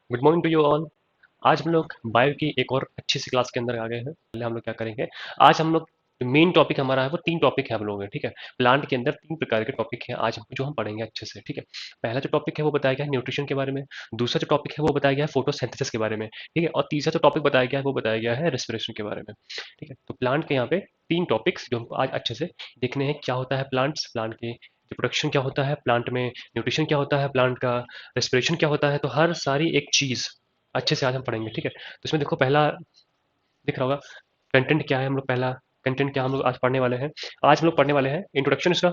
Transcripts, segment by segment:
Good morning to you all. आज हम लोग बायो की एक और अच्छी सी क्लास के अंदर आ गए हैं। पहले हम लोग क्या करेंगे, आज हम लोग मेन टॉपिक हमारा है वो तीन टॉपिक है हम लोगों के, ठीक है। प्लांट के अंदर तीन प्रकार के टॉपिक हैं आज जो हम पढ़ेंगे अच्छे से, ठीक है। पहला जो टॉपिक है वो बताया गया है न्यूट्रिशन के बारे में। दूसरा जो टॉपिक है वो बताया गया है फोटोसिंथेसिस के बारे में, ठीक है। और तीसरा जो टॉपिक बताया गया है वो बताया गया है रेस्पिरेशन के बारे में, ठीक है। तो प्लांट के यहाँ पे तीन टॉपिक्स जो हमको आज अच्छे से देखने हैं। क्या होता है प्लांट्स, प्लांट के रिप्रोडक्शन क्या होता है प्लांट में, न्यूट्रिशन क्या होता है प्लांट का, रेस्पिरेशन क्या होता है, तो हर सारी एक चीज़ अच्छे से आज हम पढ़ेंगे, ठीक है। तो इसमें देखो पहला दिख रहा होगा कंटेंट क्या है। हम लोग पहला कंटेंट क्या हम लोग आज पढ़ने वाले हैं। आज हम लोग पढ़ने वाले हैं इंट्रोडक्शन इसका,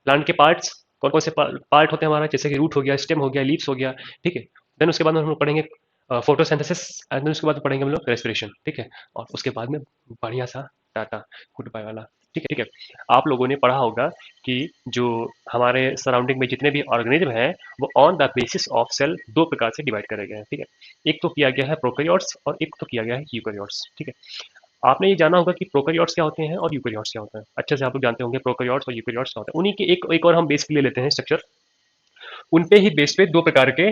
प्लांट के पार्ट्स कौन कौन से पार्ट होते हैं हमारा, जैसे कि रूट हो गया, स्टेम हो गया, लीव्स हो गया, ठीक है। देन उसके बाद में हम लोग पढ़ेंगे फोटोसिंथेसिस, एंड देन उसके बाद पढ़ेंगे हम लोग रेस्पिरेशन, ठीक है। और उसके बाद में बढ़िया सा टाटा गुड बाय वाला, ठीक है, ठीक है। आप लोगों ने पढ़ा होगा कि जो हमारे सराउंडिंग में जितने भी ऑर्गेनिज्म हैं वो on the basis of cell दो प्रकार से डिवाइड करे गए हैं, ठीक है। एक तो किया गया है प्रोकैरियोट्स और एक तो किया गया है यूकैरियोट्स, ठीक है। आपने ये जाना होगा कि प्रोकैरियोट्स क्या होते हैं और यूकैरियोट्स क्या होते हैं, अच्छे से आप लोग जानते होंगे प्रोकैरियोट्स और यूकैरियोट्स क्या होते हैं। उन्हीं के एक और हम बेसिकली ले लेते हैं स्ट्रक्चर। उन पे ही बेस पे दो प्रकार के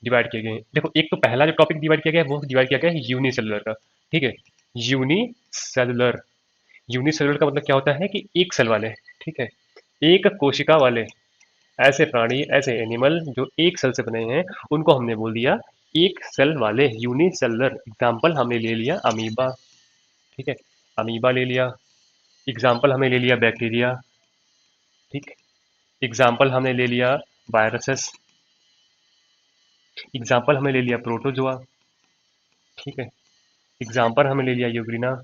डिवाइड किए गए हैं। देखो एक तो पहला जो टॉपिक डिवाइड किया गया है वो डिवाइड किया गया है यूनिसेलुलर का, ठीक है। यूनिसेलुलर, यूनिसेलुलर का मतलब क्या होता है कि एक सेल वाले, ठीक है, एक कोशिका वाले ऐसे प्राणी, ऐसे एनिमल जो एक सेल से बने हैं, उनको हमने बोल दिया एक सेल वाले, यूनिसेलुलर। एग्जाम्पल हमने ले लिया अमीबा, ठीक है, अमीबा ले लिया। एग्जाम्पल हमने ले लिया बैक्टीरिया, ठीक। एग्जाम्पल हमने ले लिया वायरसेस। एग्जाम्पल हमने ले लिया प्रोटोजोआ, ठीक है। एग्जाम्पल हमने ले लिया यूग्रीना,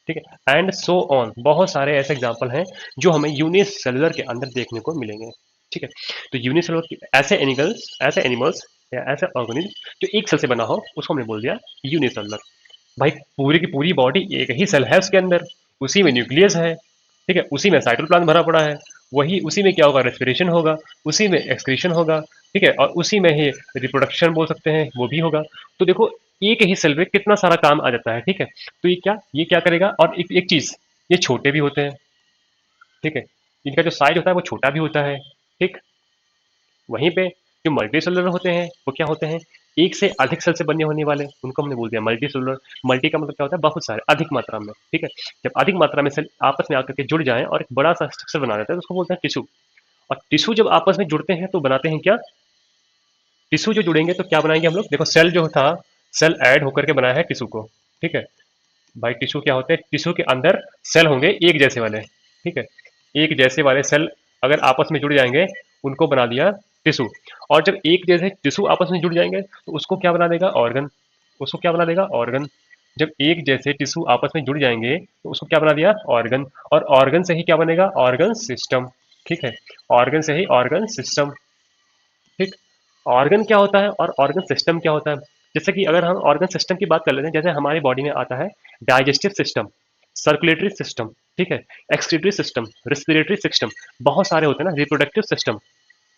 ठीक है, एंड सो ऑन। बहुत सारे ऐसे एग्जाम्पल हैं जो हमें यूनिसेलुलर के अंदर देखने को मिलेंगे, ठीक है। तो यूनिसेलुलर ऐसे एनिमल्स, ऐसे एनिमल्स या ऐसे ऑर्गेनिज्म जो एक सेल से बना हो उसको हमने बोल दिया यूनिसेलुलर। भाई पूरी की पूरी बॉडी एक ही सेल है उसके अंदर, उसी में न्यूक्लियस है, ठीक है, उसी में साइटोप्लाज्म भरा पड़ा है, वही उसी में क्या होगा, रेस्पिरेशन होगा, उसी में एक्सक्रीशन होगा, ठीक है, और उसी में ही रिप्रोडक्शन बोल सकते हैं वो भी होगा। तो देखो एक ही सेल में कितना सारा काम आ जाता है, ठीक है। तो ये क्या करेगा, और एक चीज, ये छोटे भी होते हैं, ठीक है, इनका जो साइज होता है वो छोटा भी होता है, ठीक। वहीं पे जो मल्टी सेलुलर होते हैं वो क्या होते हैं, एक से अधिक सेल से बनने होने वाले, उनको हमने बोल दिया मल्टी सेलुलर। मल्टी का मतलब क्या होता है, बहुत सारे, अधिक मात्रा में, ठीक है। जब अधिक मात्रा में सेल आपस में आकर के जुड़ जाएं और एक बड़ा सा स्ट्रक्चर बना देते हैं तो उसको बोलते हैं टिश्यू। और टिश्यू जब आपस में जुड़ते हैं तो बनाते हैं क्या, टिश्यू जो जुड़ेंगे तो क्या बनाएंगे हम लोग, देखो सेल जो था, सेल ऐड होकर के बनाया है टिश्यू को, ठीक है। भाई टिश्यू क्या होते हैं, टिश्यू के अंदर सेल होंगे एक जैसे वाले, ठीक है। एक जैसे वाले सेल अगर आपस में जुड़ जाएंगे उनको बना दिया टिश्यू। और जब एक जैसे टिश्यू आपस में जुड़ जाएंगे तो उसको क्या बना देगा, ऑर्गन। उसको क्या बना देगा, ऑर्गन। जब एक जैसे टिश्यू आपस में जुड़ जाएंगे तो उसको क्या बना दिया, ऑर्गन। और ऑर्गन से ही क्या बनेगा, ऑर्गन सिस्टम, ठीक है। ऑर्गन से ही ऑर्गन सिस्टम, ठीक। ऑर्गन क्या होता है और ऑर्गन सिस्टम क्या होता है, जैसे कि अगर हम ऑर्गन सिस्टम की बात कर लेते हैं, जैसे हमारी बॉडी में आता है डाइजेस्टिव सिस्टम, सर्कुलेटरी सिस्टम, ठीक है, एक्सक्रीटरी सिस्टम, रेस्पिरेटरी सिस्टम, बहुत सारे होते हैं ना, रिप्रोडक्टिव सिस्टम,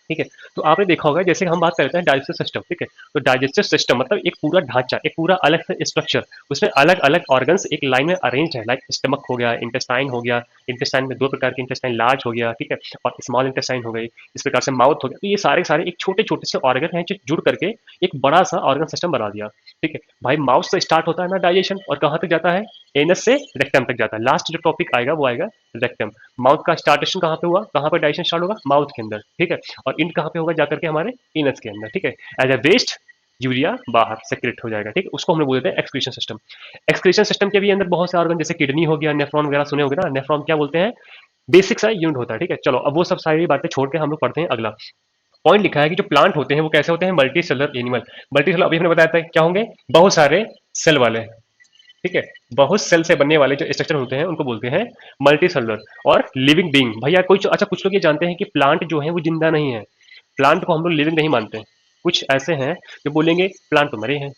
ठीक है। तो आपने देखा होगा जैसे हम बात करते हैं डाइजेस्टिव सिस्टम, ठीक है। तो डाइजेस्टिव सिस्टम मतलब एक पूरा ढांचा, एक पूरा अलग से स्ट्रक्चर, उसमें अलग अलग ऑर्गन्स एक लाइन में अरेंज है, लाइक स्टमक हो गया, इंटेस्टाइन हो गया, इंटेस्टाइन में दो प्रकार के इंटेस्टाइन, लार्ज हो गया, ठीक है, और स्मॉल इंटेस्टाइन हो गई, इस प्रकार से माउथ हो गया। तो ये सारे सारे एक छोटे छोटे से ऑर्गन हैं जो जुड़ करके एक बड़ा सा ऑर्गन सिस्टम बना दिया, ठीक है। भाई माउथ से स्टार्ट होता है ना डाइजेशन, और कहाँ तक जाता है, एनस से रेक्टम तक जाता है। लास्ट जो टॉपिक आएगा वो आएगा रेक्टम। माउथ का स्टार्टेशन कहाँ पे हुआ, कहाँ पे डाइजेशन स्टार्ट होगा, माउथ के अंदर, ठीक है। और इंड कहाँ पे होगा, जाकर के हमारे इनस के अंदर, ठीक है। एज ए वेस्ट यूरिया बाहर सेक्रेट हो जाएगा, ठीक है, उसको हम लोग बोलते हैं एक्सक्रीशन सिस्टम। एक्सक्रीशन सिस्टम के भी अंदर बहुत से ऑर्गन, जैसे किडनी हो गया, नेफ्रॉन वगैरह सुने होंगे ना, नेफ्रॉन क्या बोलते हैं, बेसिक सा यूनिट होता है, ठीक है। चलो अब वो सब सारी बातें छोड़ के हम लोग पढ़ते हैं अगला पॉइंट। लिखा है कि जो प्लांट होते हैं वो कैसे होते हैं, multi cellular animal. Multi cellular अभी हमने बताया था क्या होंगे, बहुत सारे सेल वाले, ठीक है, बहुत सेल से बनने वाले जो स्ट्रक्चर होते हैं उनको बोलते हैं मल्टी सेलुलर। और लिविंग बीइंग, भैया कोई अच्छा कुछ लोग ये जानते हैं कि प्लांट जो है वो जिंदा नहीं है, प्लांट को हम लोग लिविंग नहीं मानते। कुछ ऐसे हैं जो बोलेंगे प्लांट तो मरे हैं,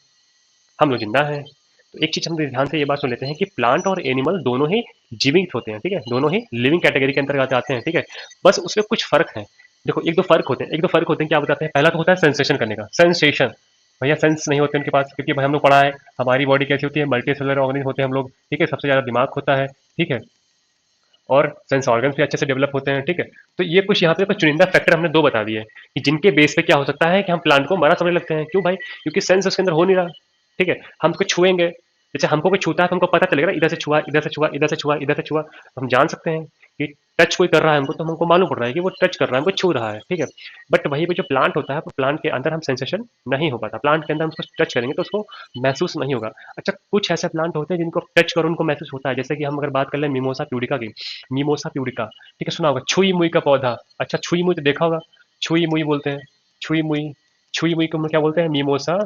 हम लोग जिंदा हैं। तो एक चीज हम ध्यान से ये बात सुन लेते हैं कि प्लांट और एनिमल दोनों ही जीवित होते हैं, ठीक है, दोनों ही लिविंग कैटेगरी के अंतर्गत आते हैं, ठीक है। बस उसमें कुछ फर्क है। देखो एक दो फर्क होते हैं, एक दो फर्क होते हैं, क्या बताते हैं, पहला तो होता है सेंसेशन करने का, सेंसेशन। भैया सेंस नहीं होते उनके पास, क्योंकि भाई हम लोग पढ़ा है हमारी बॉडी कैसी होती है, मल्टी सेलुलर ऑर्गेनिज्म होते हैं हम लोग, ठीक है, सबसे ज्यादा दिमाग होता है, ठीक है। और सेंस ऑर्गन्स भी अच्छे से डेवलप होते हैं, ठीक है। तो ये कुछ यहाँ पे कुछ चुनिंदा फैक्टर हमने 2 बता दिए कि जिनके बेस पे क्या हो सकता है कि हम प्लांट को मरा समझने लगते हैं। क्यों भाई? क्योंकि सेंस उसके अंदर हो नहीं रहा, ठीक है। हम उसको छुएंगे, जैसे हमको कोई छूता है तो हमको पता चलेगा ना, इधर से छुआ, इधर से छुआ, इधर से छुआ, इधर से छुआ, तो हम जान सकते हैं कि टच कोई कर रहा है हमको, तो हमको मालूम पड़ रहा है कि वो टच कर रहा है, हमको छू रहा है, ठीक है। बट वहीं पे जो प्लांट होता है, वो प्लांट के अंदर हम सेंसेशन नहीं हो पाता। प्लांट के अंदर हम उसको टच करेंगे तो उसको महसूस नहीं होगा। अच्छा, कुछ ऐसे प्लांट होते हैं जिनको टच करो उनको महसूस होता है, जैसे कि हम अगर बात कर लें मिमोसा प्यूडिका की, मिमोसा प्यूडिका, ठीक है, सुना होगा, छुई मुई का पौधा। अच्छा, छुई मुई तो देखा होगा, छुई मुई बोलते हैं, छुई मुई, छुई मुई को हम क्या बोलते हैं? मिमोसा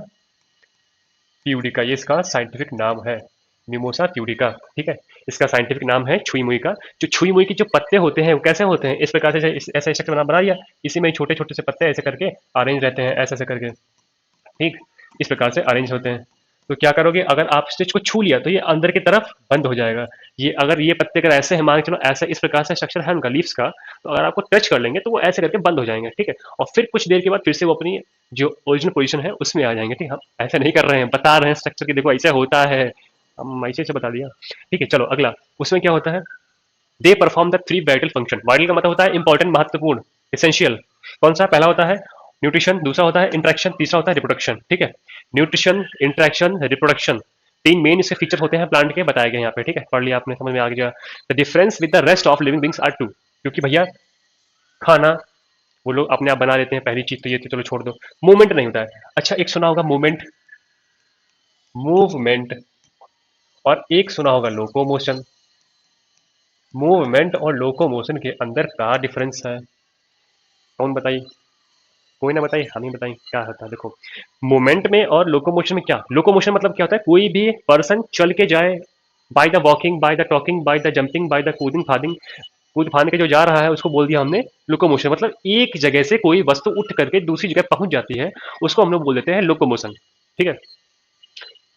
प्यूडिका, ये इसका साइंटिफिक नाम है, मिमोसा प्यूडिका, ठीक है। इसका साइंटिफिक नाम है छुई मुई का। जो छुई मुई के जो पत्ते होते हैं वो कैसे होते हैं? इस प्रकार से, ऐसे शक्ल बना बना दिया, इसी में छोटे छोटे से पत्ते ऐसे करके अरेंज रहते हैं, ऐसे ऐसे करके, ठीक, इस प्रकार से अरेंज होते हैं। तो क्या करोगे, अगर आप स्टिच को छू लिया तो ये अंदर की तरफ बंद हो जाएगा। ये अगर ये पत्ते अगर ऐसे हैं, मान के चलो ऐसे इस प्रकार से स्ट्रक्चर है उनका लीव्स का, तो अगर आपको टच कर लेंगे तो वो ऐसे करके बंद हो जाएंगे, ठीक है। और फिर कुछ देर के बाद फिर से वो अपनी जो ओरिजिनल पोजीशन है उसमें आ जाएंगे, ठीक है। हम ऐसे नहीं कर रहे हैं, बता रहे हैं स्ट्रक्चर की, देखो ऐसे होता है, हम ऐसे से बता दिया, ठीक है। चलो अगला, उसमें क्या होता है? They perform the 3 vital function. Vital का मतलब होता है इंपॉर्टेंट, महत्वपूर्ण, एसेंशियल। कौन सा? पहला होता है न्यूट्रिशन, दूसरा होता है इंट्रैक्शन, तीसरा होता है रिप्रोडक्शन, ठीक है। न्यूट्रिशन, इंट्रैक्शन, रिप्रोडक्शन, 3 मेन इसके फीचर होते हैं प्लांट के, बताए गए यहाँ पे, ठीक है। पढ़ लिया आपने, समझ में आ गया। The difference with the rest of living beings are two, क्योंकि भैया खाना वो लोग अपने आप बना लेते हैं, पहली चीज तो ये, तो चलो छोड़ दो। मूवमेंट नहीं होता है। अच्छा, एक सुना होगा मूवमेंट, मूवमेंट, और एक सुना होगा लोकोमोशन। मूवमेंट और लोकोमोशन के अंदर क्या डिफरेंस है? कौन बताइए? कोई ना बताइए, हम ही बताएं क्या होता है। देखो, मूवमेंट में और लोकोमोशन में क्या, लोकोमोशन मतलब क्या होता है? कोई भी पर्सन चल के जाए, by the walking, by the talking, by the jumping, by the कूदिंग फादिंग, कूद फान के जो जा रहा है उसको बोल दिया हमने लोकोमोशन। मतलब एक जगह से कोई वस्तु उठ करके दूसरी जगह पहुंच जाती है, उसको हम लोग बोल देते हैं लोकोमोशन, ठीक है।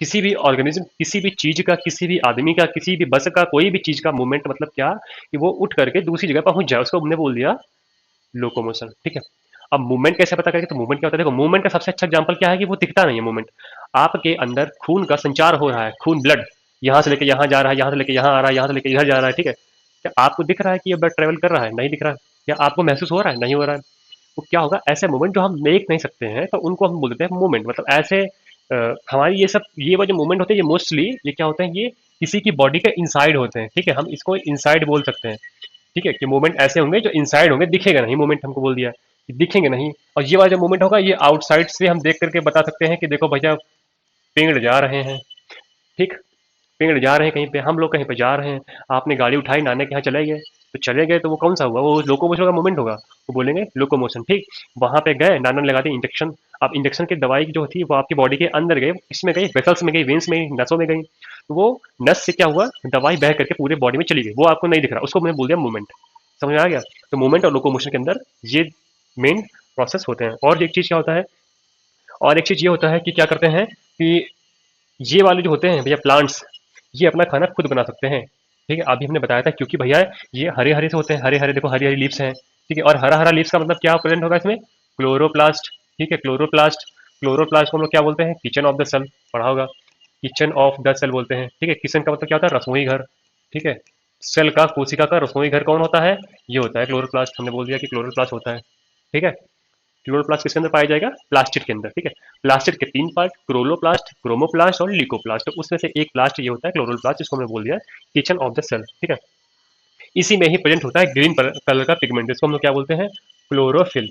किसी भी ऑर्गेनिज्म, किसी भी चीज का, किसी भी आदमी का, किसी भी बस का, कोई भी चीज का मूवमेंट मतलब क्या, कि वो उठ करके दूसरी जगह पहुंच जाए, उसको हमने बोल दिया लोकोमोशन, ठीक है। अब मूवमेंट कैसे पता करेंगे? तो मूवमेंट क्या होता है? देखो, मूवमेंट का सबसे अच्छा एग्जांपल क्या है कि वो दिखता नहीं है मूवमेंट। आपके अंदर खून का संचार हो रहा है, खून, ब्लड यहाँ से लेके यहाँ जा रहा है, यहाँ से लेके यहाँ आ रहा है, यहाँ से लेके इधर जा रहा है, ठीक है। क्या आपको दिख रहा है कि ये ब्लड ट्रेवल कर रहा है? नहीं दिख रहा है। क्या आपको महसूस हो रहा है? नहीं हो रहा है। तो क्या होगा, ऐसे मूवमेंट जो हम देख नहीं सकते हैं तो उनको हम बोलते हैं मूवमेंट। मतलब ऐसे हमारी ये सब, ये वाले जो मूवमेंट होते हैं, ये मोस्टली ये क्या होते हैं, ये किसी की बॉडी के इनसाइड होते हैं, ठीक है। हम इसको इनसाइड बोल सकते हैं, ठीक है, कि मूवमेंट ऐसे होंगे जो इनसाइड होंगे, दिखेगा नहीं मूवमेंट, हमको बोल दिया कि दिखेंगे नहीं। और ये वाला जो मूवमेंट होगा, ये आउटसाइड से हम देख करके बता सकते हैं कि देखो भैया पेड़ जा रहे हैं, ठीक, पेड़ जा रहे हैं कहीं पे, हम लोग कहीं पे जा रहे हैं, आपने गाड़ी उठाई, नाना के यहाँ चले गए, तो चले गए तो वो कौन सा हुआ? वो लोकोमोशन का मूवमेंट होगा, वो बोलेंगे लोकोमोशन, ठीक। वहां पे गए, नाना ने लगा दी इंजेक्शन। अब इंजेक्शन की दवाई जो थी वो आपकी बॉडी के अंदर गई, इसमें गई, वेसल्स में गई, वेन्स में, नसों में गई, तो वो नस से क्या हुआ, दवाई बह करके पूरे बॉडी में चली गई, वो आपको नहीं दिख रहा, उसको मैंने बोल दिया मूवमेंट। समझ में आ गया? तो मूवमेंट और लोकोमोशन के अंदर ये मेन प्रोसेस होते हैं। और एक चीज क्या होता है, और एक चीज ये होता है कि क्या करते हैं कि ये वाले जो होते हैं भैया प्लांट्स, ये अपना खाना खुद बना सकते हैं, ठीक है। अभी हमने बताया था, क्योंकि भैया ये हरे हरे से होते हैं, हरे हरे, देखो हरी हरी लीव्स हैं, ठीक है। और हरा हरा लीव्स का मतलब क्या प्रेजेंट होगा इसमें? क्लोरोप्लास्ट, ठीक है, क्लोरोप्लास्ट। क्लोरोप्लास्ट को हम लोग क्या बोलते हैं? किचन ऑफ द सेल, पढ़ा होगा, किचन ऑफ द सेल बोलते हैं, ठीक है। किचन का मतलब क्या होता है? रसोई घर, ठीक है। सेल का, कोशिका का रसोई घर कौन होता है? ये होता है क्लोरोप्लास्ट। हमने बोल दिया कि क्लोरोप्लास्ट होता है, ठीक है। क्लोरोप्लास्ट किसके अंदर पाया जाएगा? प्लास्टिड के अंदर, ठीक है। प्लास्टिड के 3 पार्ट, क्लोरोप्लास्ट, क्रोमोप्लास्ट और लिकोप्लास्ट। तो उसमें से एक प्लास्ट ये होता है क्लोरोप्लास्ट, जिसको हमने बोल दिया किचन ऑफ द सेल, ठीक है। इसी में ही प्रेजेंट होता है ग्रीन कलर का पिगमेंट, जिसको हम लोग क्या बोलते हैं? क्लोरोफिल,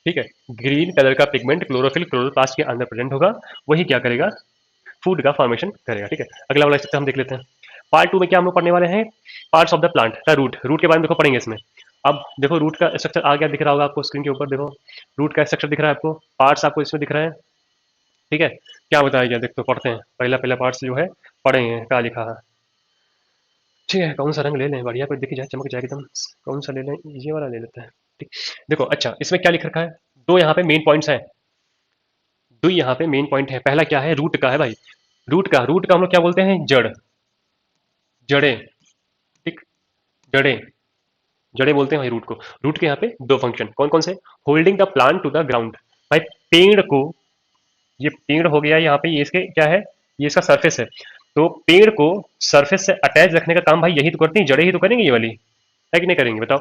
ठीक है। ग्रीन कलर का पिगमेंट क्लोरोफिल क्लोरोप्लास्ट के अंदर प्रेजेंट होगा, वही क्या करेगा? फूड का फॉर्मेशन करेगा, ठीक है। अगला वाला स्ट्रक्चर हम देख लेते हैं। पार्ट 2 में क्या हम लोग पढ़ने वाले हैं? पार्ट्स ऑफ द प्लांट का रूट, रूट के बारे में देखो पढ़ेंगे इसमें। अब देखो रूट का स्ट्रक्चर आ गया, दिख रहा होगा आपको स्क्रीन के ऊपर, देखो रूट का स्ट्रक्चर दिख रहा है आपको, पार्ट्स आपको इसमें दिख रहे हैं, ठीक है। क्या बताया गया, देखो पढ़ते हैं, पहला पहला पार्ट्स जो है पढ़ेंगे, क्या लिखा है, ठीक है। कौन सा रंग ले लें, बढ़िया कोई दिख जाए, चमक जाए एकदम, कौन सा ले लें? ये वाला ले लेते हैं, ठीक। देखो अच्छा, इसमें क्या लिख रखा है? दो यहाँ पे मेन पॉइंट्स हैं, दो यहाँ पे मेन पॉइंट है। पहला क्या है? रूट का है भाई, रूट का हम लोग क्या बोलते हैं? जड़, जड़ें, ठीक, जड़ें, जड़ें बोलते हैं भाई रूट को। रूट के यहाँ पे दो फंक्शन, कौन कौन से? Holding the plant to the ground, भाई पेड़ को, ये पेड़ हो गया यहाँ पे, ये इसके क्या है? ये इसका सरफेस है। तो पेड़ को सरफेस से अटैच रखने का काम भाई यही तो करती है, जड़ें ही तो करेंगी ये वाली, है कि नहीं करेंगे बताओ।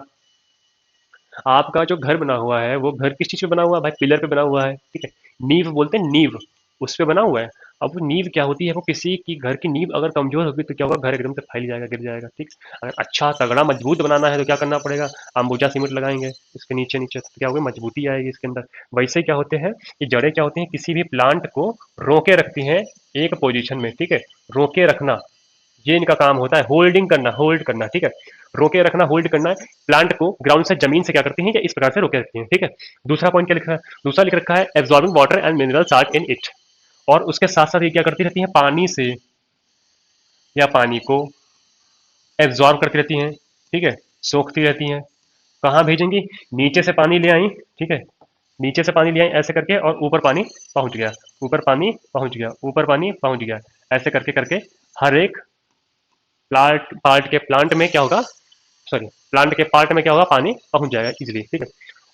आपका जो घर बना हुआ है वो घर किस चीज पे बना हुआ है भाई, पिलर पे बना हुआ है, ठीक है। नींव बोलते हैं, नींव, उस पे बना हुआ है। अब वो नींव क्या होती है, वो किसी की घर की नींव अगर कमजोर होगी तो क्या होगा, घर एकदम से फैल जाएगा, गिर जाएगा, ठीक। अगर अच्छा तगड़ा मजबूत बनाना है तो क्या करना पड़ेगा, अंबुजा सीमेंट लगाएंगे इसके नीचे नीचे, तो क्या होगा, मजबूती आएगी इसके अंदर। वैसे क्या होते हैं, ये जड़ें क्या होती हैं, किसी भी प्लांट को रोके रखती हैं एक पोजीशन में, ठीक है। रोके रखना, ये इनका काम होता है, होल्डिंग करना, होल्ड करना, ठीक है। रोके रखना, होल्ड करना है। प्लांट को ग्राउंड से, जमीन से क्या करती हैं, या इस प्रकार से रोके रखती हैं, ठीक है। दूसरा पॉइंट क्या लिखा है, दूसरा लिख रखा है absorbing water and mineral salt in it. और उसके साथ साथ ये क्या करती रहती हैं, पानी से या पानी को एब्जॉर्ब करती रहती हैं, ठीक है, सोखती रहती हैं। कहाँ भेजेंगी, नीचे से पानी ले आई, ठीक है, नीचे से पानी ले आई ऐसे करके, और ऊपर पानी पहुंच गया, ऊपर पानी पहुंच गया, ऊपर पानी पहुंच गया, ऐसे करके करके हर एक प्लांट पार्ट के प्लांट में क्या होगा, सॉरी, प्लांट के पार्ट में क्या होगा, पानी पहुंच जाएगा इजीली, ठीक है।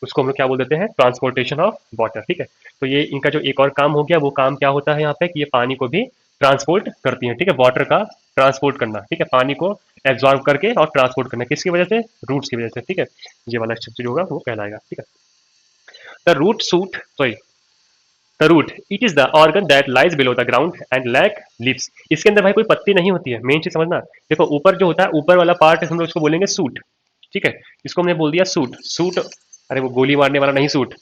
उसको हम लोग क्या बोल देते हैं, ट्रांसपोर्टेशन ऑफ वाटर, ठीक है। तो ये इनका जो एक और काम हो गया, वो काम क्या होता है यहाँ पे, कि ये पानी को भी ट्रांसपोर्ट करती है, ठीक है, वाटर का ट्रांसपोर्ट करना, ठीक है, पानी को एब्जॉर्ब करके और ट्रांसपोर्ट करना, किसकी वजह से, रूट्स की वजह से, ठीक है। ये वाला स्ट्रक्चर जो होगा वो कहलाएगा, ठीक है। The root suit, sorry, the root it is the organ that lies below the ground and lack leaves. इसके अंदर भाई कोई पत्ती नहीं होती है, मेन चीज समझना। देखो ऊपर जो होता है, ऊपर वाला पार्ट हम लोग उसको बोलेंगे सूट, ठीक है। इसको हमने बोल दिया सूट, सूट, अरे वो गोली मारने वाला नहीं सूट,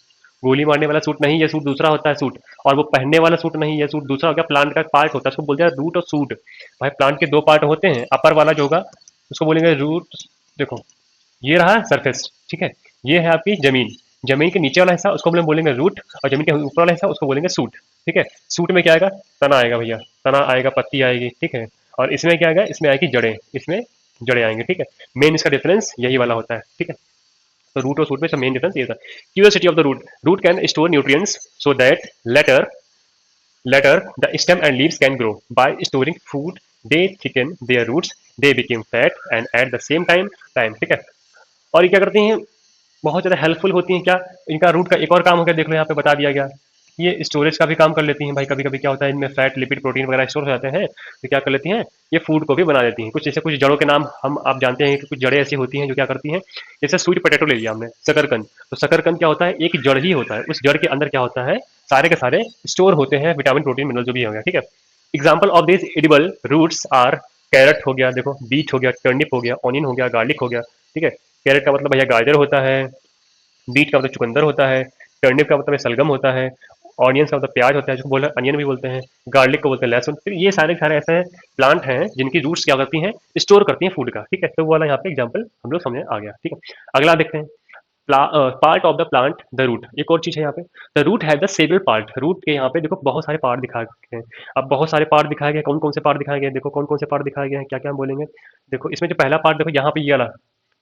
गोली मारने वाला सूट नहीं, ये सूट दूसरा होता है सूट। और वो पहनने वाला सूट नहीं, ये सूट दूसरा हो गया, प्लांट का पार्ट होता है, उसको बोल दिया रूट और सूट। भाई प्लांट के दो पार्ट होते हैं, अपर वाला जो होगा उसको बोलेंगे रूट, देखो ये रहा सरफेस, ठीक है, ये है आपकी जमीन, जमीन के नीचे वाला हिस्सा उसको हम लोग बोलेंगे रूट, और जमीन के ऊपर वाला हिस्सा उसको बोलेंगे सूट, ठीक है। सूट में क्या आएगा, तना आएगा भैया, तना आएगा, पत्ती आएगी, ठीक है। और इसमें क्या आएगा, इसमें आएगी जड़ें, इसमें जड़ें आएंगे, ठीक है। मेन इसका डिफरेंस यही वाला होता है, ठीक है। तो रूट और सूट में मेन डिफरेंस ये था। Curiosity of the root, root can store nutrients so that later the stem and leaves can grow by storing food, they thicken their roots, they become fat and at the same time, ठीक है। और ये क्या करती हैं, बहुत ज़्यादा helpful होती हैं, क्या, इनका रूट का एक और काम हो गया, देख लो यहाँ पे बता दिया गया, ये स्टोरेज का भी काम कर लेती हैं भाई। कभी कभी क्या होता है, इनमें फैट, लिपिड, प्रोटीन वगैरह स्टोर हो जाते हैं, तो क्या कर लेती हैं, ये फूड को भी बना देती हैं। कुछ जैसे कुछ जड़ों के नाम हम आप जानते हैं कि कुछ जड़ें ऐसी होती हैं जो क्या करती हैं, जैसे स्वीट पोटैटो ले लिया हमने, शकरकंद, तो शकरकंद क्या होता है, एक जड़ ही होता है, उस जड़ के अंदर क्या होता है, सारे के सारे स्टोर होते हैं विटामिन, प्रोटीन, मिनरल जो भी हो गया, ठीक है। Example of this edible roots are, carrot हो गया, देखो बीट हो गया, टर्निप हो गया, ऑनियन हो गया, गार्लिक हो गया, ठीक है। कैरेट का मतलब भैया गाजर होता है, बीट का मतलब चुकंदर होता है, टर्निप का मतलब सलगम होता है, ऑनियन का मतलब प्याज होता है, जिसको बोला अनियन भी बोलते हैं, गार्लिक को बोलते हैं लहसुन। फिर ये सारे सारे ऐसे प्लांट हैं जिनकी रूट्स क्या करती हैं, स्टोर करती हैं फूड का, ठीक है। तो वो वाला यहाँ पे एग्जाम्पल हम लोग समझ आ गया, ठीक है। अगला देखते हैं, part of the plant, the root, एक और चीज है यहाँ पे, द रूट है द सेवरल पार्ट। रूट के यहाँ पे देखो बहुत सारे पार्ट दिखाए गए हैं। अब बहुत सारे पार्ट दिखाए गए, कौन कौन से पार्ट दिखाए गए, देखो कौन कौन से पार्ट दिखाए गए हैं, क्या क्या हम बोलेंगे। देखो इसमें जो पहला पार्ट, देखो यहाँ पे ये वाला,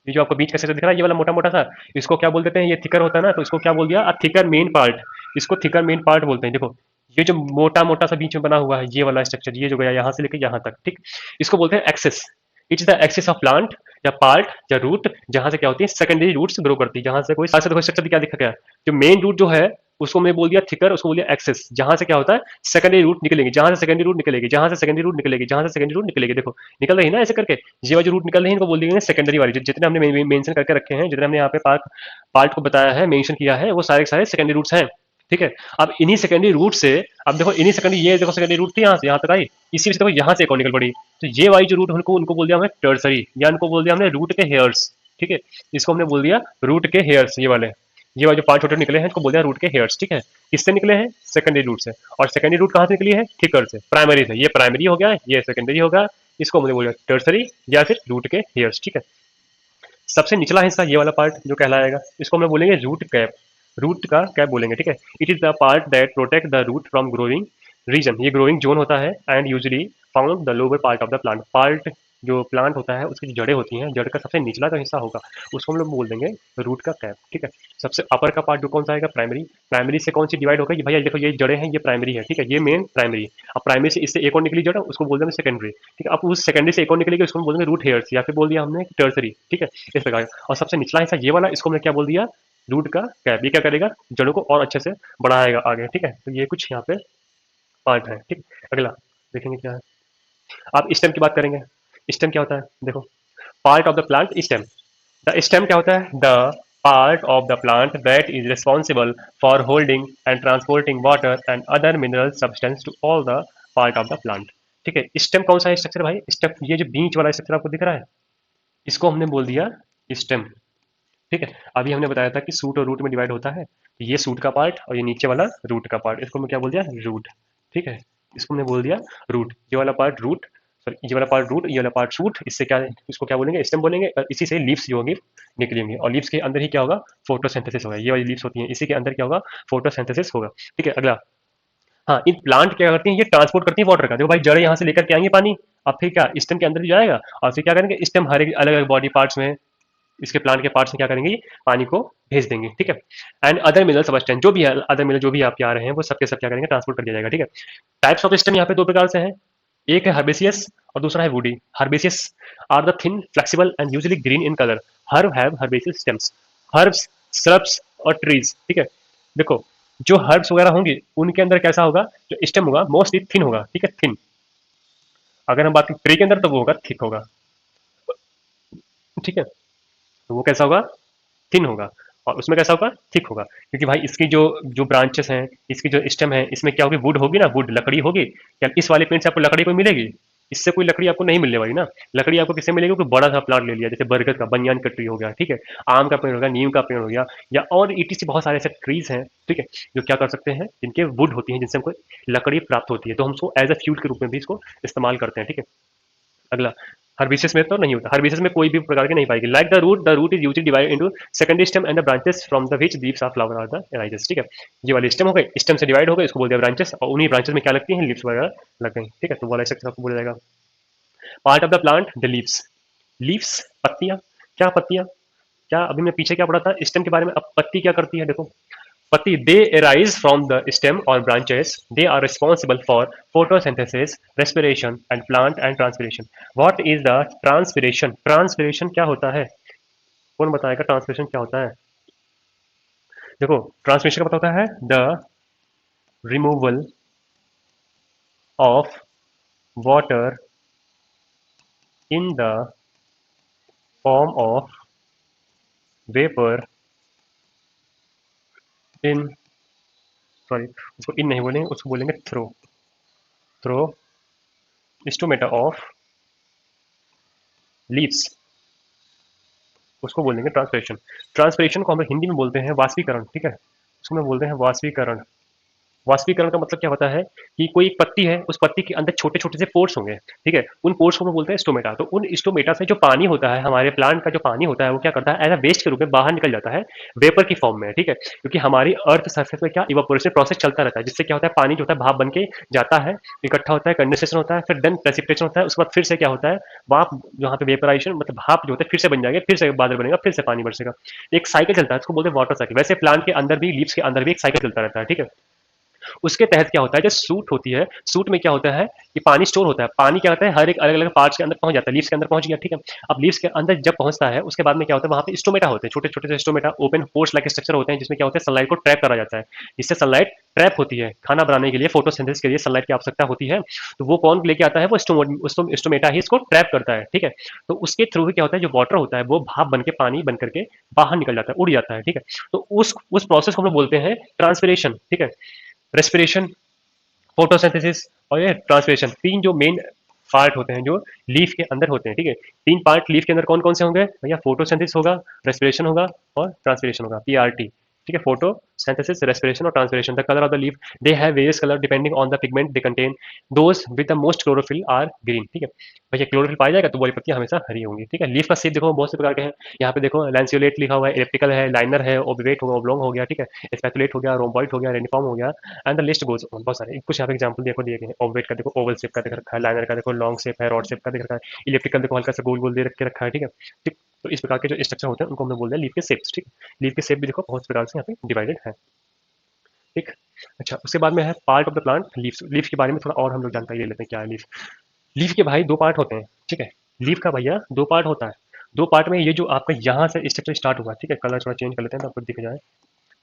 ये जो आपको बीच का सेक्शन दिख रहा है, ये वाला मोटा मोटा सा, इसको क्या बोल देते हैं, ये थिकर होता है ना, तो इसको क्या बोल दिया, थिकर मेन पार्ट, इसको थिकर मेन पार्ट बोलते हैं। देखो ये जो मोटा मोटा सा बीच में बना हुआ है, ये वाला स्ट्रक्चर, ये जो गया यहाँ से लेकर यहाँ तक, ठीक, इसको बोलते हैं axis. It's the axis of plant या पार्ट या रूट, जहां से क्या होती है, सेकेंडरी रूट्स ग्रो करती है, जहां से कोई साथ से देखो स्ट्रक्चर क्या दिखा गया, जो मेन रूट जो है उसको मैंने बोल दिया थिकर, उसको बोल दिया एक्सेस, जहां से क्या होता है, सेकेंडरी रूट निकलेगी, जहां से सेकेंडरी रूट निकलेगी, जहां से सेकेंडरी रूट निकलेगी, जहां से सेकेंडरी रूट निकलेगी, देखो निकल रही है ना ऐसे करके, ये वाली जो रूट निकल रही है इनको बोल देंगे सेकेंडरी वाली। जितने हमने मेंशन करके रखे हैं, जितने हमने यहाँ पे पार्ट पार्ट को बताया है, मेंशन किया है, वो सारे के सारे सेकेंडरी रूट्स हैं, ठीक है। अब इन्हीं सेकेंडरी रूट से, अब देखो इन्हीं सेकेंडरी, ये देखो सेकेंडरी रूट थी यहाँ से यहाँ तक आई, इसी से देखो यहाँ से एक और निकल पड़ी, तो ये वाली जो रूट उनको उनको बोल दिया हमने टर्सरी, या उनको बोल दिया हमने रूट के हेयर्स, ठीक है। इसको हमने बोल दिया रूट के हेयर्स, ये वाले जो पांच छोटे निकले हैं इसको बोल दिया रूट के हेयर्स, ठीक है। किससे निकले हैं, सेकेंडरी रूट से। और सेकेंडरी रूट कहाँ से निकली है, थिकर से, प्राइमरी से। ये प्राइमरी हो गया, ये सेकेंडरी होगा, इसको हमने बोला टर्सरी या फिर रूट के हेयर्स, ठीक है। सबसे निचला हिस्सा ये वाला पार्ट जो कहलाएगा, इसको हम लोग बोलेंगे रूट कैप, रूट का कैप बोलेंगे, ठीक है। It is the part that protect the root from growing region, ये ग्रोइंग जोन होता है, and usually found the lower part of the plant. Part जो प्लांट होता है उसकी जो जड़ें होती हैं, जड़ का सबसे निचला जो हिस्सा होगा उसको हम लोग बोल देंगे रूट का कैप, ठीक है। सबसे अपर का पार्ट जो कौन सा आएगा, प्राइमरी। प्राइमरी से कौन सी डिवाइड होगा, ये भैया देखो ये जड़ें हैं, ये प्राइमरी है, ठीक है, ये मेन प्राइमरी। अब प्राइमरी से इससे एक और निकली जड़, उसको बोल देंगे सेकेंडरी, ठीक है। अब उस सेकेंडरी से एक और निकलेगी, उसको हम बोल देंगे रूट हेयर्स, या फिर बोल दिया हमने टर्सरी, ठीक है, इस प्रकार। और सबसे निचला हिस्सा ये वाला, इसको हमने क्या बोल दिया, रूट का कैप। ये क्या करेगा, जड़ों को और अच्छे से बढ़ाएगा आगे, ठीक है। तो ये कुछ यहाँ पे पार्ट है, ठीक। अगला देखेंगे क्या है, अब स्टेम की बात करेंगे। स्टेम क्या होता है देखो, part of the plant stem. The stem क्या होता है, the part of the plant that is responsible for holding and transporting water and other mineral substance to all the part of the plant. ठीक है, stem कौन सा structure भाई, stem ये जो बीच वाला स्ट्रक्चर आपको दिख रहा है, इसको हमने बोल दिया स्टेम। ठीक है, अभी हमने बताया था कि सूट और रूट में डिवाइड होता है, तो ये सूट का पार्ट और ये नीचे वाला रूट का पार्ट, इसको हमने क्या बोल दिया, रूट। ठीक है, इसको हमने बोल दिया रूट, ये वाला पार्ट रूट, सॉरी ये वाला पार्ट रूट, ये वाला पार्ट शूट, इससे क्या, इसको क्या बोलेंगे, स्टेम बोलेंगे। और इसी से लीव्स जो होंगी निकली होंगी, और लीव्स के अंदर ही क्या होगा, फोटोसिंथेसिस होगा। ये वाली लीव्स होती हैं, इसी के अंदर क्या होगा, फोटोसिंथेसिस होगा। ठीक है, अगला, हाँ इन प्लांट क्या करती हैं, ये ट्रांसपोर्ट करती है वाटर का। देखो भाई जड़ें यहाँ से लेकर के आएंगे पानी, अब फिर क्या स्टेम के अंदर भी जाएगा, और फिर क्या करेंगे, स्टेम हर एक अलग अलग बॉडी पार्ट्स में, इसके प्लांट के पार्ट्स में क्या करेंगे, पानी को भेज देंगे। ठीक है, एंड अदर मिनरल सबस्टेंस जो भी है, अदर मिनरल जो भी आपके आ रहे हैं, वो सब के सब क्या करेंगे, ट्रांसपोर्ट कर दिया जाएगा। ठीक है, टाइप्स ऑफ स्टेम यहाँ पे दो प्रकार से हैं, एक है हर्बेसियस और दूसरा है woody. Herbaceous are the thin flexible and usually green in colour, herb have herbaceous stems, herbs shrubs और ट्रीज। ठीक है, देखो जो हर्ब्स वगैरह होंगे उनके अंदर कैसा होगा, जो स्टेम होगा मोस्टली थिन होगा। ठीक है, थिन। अगर हम बात करें ट्री के अंदर तो वो होगा थिक होगा। ठीक है, तो वो कैसा होगा, थिन होगा, और उसमें कैसा होगा, थिक होगा, क्योंकि भाई इसकी जो जो ब्रांचेस हैं, इसकी जो स्टेम है, इसमें क्या होगी, वुड होगी ना, वुड लकड़ी होगी। क्या इस वाले पेड़ से आपको लकड़ी कोई मिलेगी, इससे कोई लकड़ी आपको नहीं मिलने वाली ना। लकड़ी आपको किससे मिलेगी, कोई बड़ा सा प्लांट ले लिया, जैसे बरगद का, बनियान का ट्री हो गया। ठीक है, आम का पेड़ हो गया, नीम का पेड़ हो गया, या और ईटीसी बहुत सारे ऐसे ट्रीज हैं। ठीक है, जो क्या कर सकते हैं, जिनके वुड होती है, जिनसे हमको लकड़ी प्राप्त होती है, तो हम उसको एज अ फ्यूल के रूप में भी इसको इस्तेमाल करते हैं। ठीक है, अगला, हर्बिसेस में तो नहीं होता, हर्बिसेस में कोई भी प्रकार के नहीं पाएगी। Like the root is usually divide into secondary stem and the branches from the which leaves are flower are the rises. ठीक है, ये वाले स्टेम हो गए, स्टेम से डिवाइड हो गए, इसको बोल दिया ब्रांचेस, और उन्हीं ब्रांचेस में क्या लगती हैं, लीव्स वगैरह लग गई। ठीक है, तो वाला स्ट्रक्चर आपको बोला जाएगा। Part of the plant, the leaves. Leaves पत्तियां, क्या पत्तियां, क्या अभी मैं पीछे क्या पढ़ा था स्टेम के बारे में, अब पत्ती क्या करती है देखो, पत्ती, they arise from the stem or branches, they are responsible for photosynthesis, respiration and plant and transpiration। what is the transpiration, transpiration क्या होता है, कौन बताएगा ट्रांसपिरेशन क्या होता है। देखो ट्रांसपिरेशन का पता होता है, the removal of water in the form of vapour in, sorry उसको इन नहीं बोलेंगे, उसको बोलेंगे through, through stomata of leaves, उसको बोलेंगे ट्रांसपिरेशन। ट्रांसपिरेशन को हम हिंदी में बोलते हैं वाष्पीकरण। ठीक है, उसको हम बोलते हैं वाष्पीकरण। वाष्पीकरण का मतलब क्या होता है, कि कोई एक पत्ती है, उस पत्ती के अंदर छोटे छोटे से पोर्स होंगे। ठीक है, उन पोर्स को हम बोलते हैं स्टोमेटा। तो उन स्टोमेटा से जो पानी होता है, हमारे प्लांट का जो पानी होता है, वो क्या करता है, एज अ वेस्ट के रूप में बाहर निकल जाता है, वेपर की फॉर्म में। ठीक है, क्योंकि हमारी अर्थ सरफेस में क्या इवापोरेशन प्रोसेस चलता रहता है, जिससे क्या होता है, पानी जो होता है भाप बन के जाता है, इकट्ठा होता है, कंडेंसेशन होता है, फिर देन प्रेसिपिटेशन होता है, उसके बाद फिर से क्या होता है, भाप जहाँ पे वेपराइजेशन मतलब भाप जो होता है फिर से बन जाएगा, फिर से बादल बनेगा, फिर से पानी बरसेगा। एक साइकिल चलता है, उसको बोलते हैं वाटर साइकिल। वैसे प्लांट के अंदर भी, लीव्स के अंदर भी एक साइकिल चलता रहता है। ठीक है, उसके तहत क्या होता है, जो सूट होती है, सूट में क्या होता है कि पानी स्टोर होता है, पानी क्या होता है हर एक अलग अलग पार्ट्स के अंदर पहुंच जाता है, लीव्स के अंदर पहुंच गया। ठीक है, अब लीव्स के अंदर जब पहुंचता है, उसके बाद में क्या होता है, वहां पे स्टोमेटा होते हैं, छोटे छोटे से stomata, open pores like structure होते हैं, जिसमें क्या होता है, सनलाइट को ट्रैप करा जाता है। जिससे सनलाइट ट्रैप होती है, खाना बनाने के लिए, फोटोसिंथेसिस के लिए सनलाइट की आवश्यकता होती है, तो वो कौन लेके आता है, वो स्टोमेटा ही इसको ट्रैप करता है। ठीक है, तो उसके थ्रू ही क्या होता है, जो वाटर होता है वो भाप बन के पानी बन करके बाहर निकल जाता है, उड़ जाता है। ठीक है, तो उस प्रोसेस को हम लोग बोलते हैं ट्रांसपिरेशन। ठीक है, रेस्पिरेशन, फोटोसिंथेसिस और ये ट्रांसपिरेशन, तीन जो मेन पार्ट होते हैं जो लीफ के अंदर होते हैं। ठीक है, तीन पार्ट लीफ के अंदर कौन कौन से होंगे भैया, फोटोसिंथेसिस होगा, रेस्पिरेशन होगा और ट्रांसपिरेशन होगा, पीआरटी। ठीक है, फोटो सिंथेसिस, रेस्पिरेशन और transpiration. The colour of the leaf, they have various colour depending on the pigment they contain, those with the most chlorophyll are green. ठीक है, भैया क्लोरोफिल पाया जाएगा तो वाली पत्तियां हमेशा हरी होंगी। ठीक है, लीफ का शेप देखो बहुत से प्रकार के हैं, यहाँ पे देखो लैंसियोलेट लिखा हुआ है, इलेप्टिकल है, लाइनर है, ओबवेट होगा, ओब्लोंग हो गया। ठीक है, स्पेकुलेट हो गया, रोम्बॉइड हो गया, रेनिफॉर्म हो गया, and the list goes on. बहुत सारे कुछ यहाँ पे एग्जांपल देखो दिए गए हैं, ओवलेट का देखो ओवल शेप का दिख रखा है, लाइनर का देखो लॉन्ग शेप है, रॉड शेप का दिख रखा है, इलेक्ट्रिकल देखो हल्का सा गोल गोल दे रख के रखा है। ठीक है, ठीक, तो इस प्रकार के जो स्ट्रक्चर होते हैं उनको हमने बोल दिया लीफ के शेप्स। ठीक, लीफ के शेप भी देखो बहुत प्रकार से यहाँ पे डिवाइडेड है। ठीक, अच्छा उसके बाद में है part of the plant, leaves. Leaf के बारे में थोड़ा और हम लोग जानकारी ले लेते हैं, क्या है लीफ। लीफ के भाई दो पार्ट होते हैं। ठीक है, लीफ का भैया दो पार्ट होता है। दो पार्ट में ये जो आपका यहाँ से स्ट्रक्चर स्टार्ट हुआ, ठीक है, कलर थोड़ा चेंज कर लेते हैं तो आपको दिख जाए।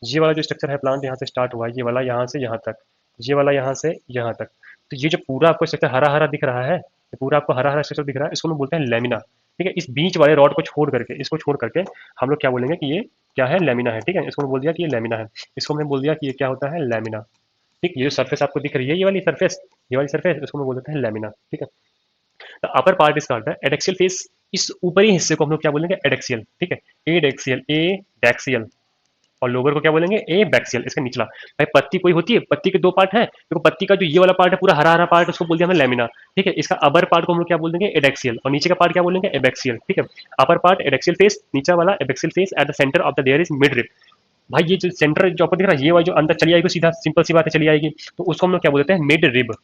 ये वाला जो स्ट्रक्चर है प्लांट, यहाँ से स्टार्ट हुआ, ये वाला यहाँ से यहाँ तक, ये वाला यहाँ से यहाँ तक, तो ये जो पूरा आपको स्ट्रक्चर हरा हरा दिख रहा है, पूरा आपको हरा हरा स्ट्रक्चर दिख रहा है, इसको हम बोलते हैं लेमिना। ठीक है, इस बीच वाले रॉड को छोड़ करके, इसको छोड़ करके हम लोग क्या बोलेंगे कि ये क्या है, लेमिना है। ठीक है, इसको हमने बोल दिया कि ये लेमिना है, इसको हमने बोल दिया कि ये क्या होता है, लेमिना। ठीक, ये जो सरफेस आपको दिख रही है, ये वाली सरफेस, इसको हम बोल देते हैं लेमिना। ठीक है, the upper part is called the adaxial face. इस ऊपरी हिस्से को हम लोग क्या बोलेंगे, एडेक्सियल। ठीक है, एडेक्सियल, ए डैक्सियल, और लोअर को क्या बोलेंगे, ए बैक्सियल, इसका निचला। भाई पत्ती कोई होती है, पत्ती के दो पार्ट है, देखो पत्ती का जो ये वाला पार्ट है पूरा हरा हरा पार्ट, उसको बोल दिया हमने लेमिना। ठीक है, इसका अपर पार्ट को हम लोग क्या बोल देंगे, एडेक्सियल, और नीचे का पार्ट क्या बोलेंगे, एबैक्सियल। ठीक है, अपर पार्ट एडेक्सियल फेस, नीचा वाला abaxial face, at the centre of the there is midrib. भाई ये जो सेंटर जो आपको दिख रहा है, ये वाली जो अंदर चली आएगी सीधा, सिंपल सी बात है, चली आएगी, तो उसको हम लोग क्या बोलते हैं, मिड रिब।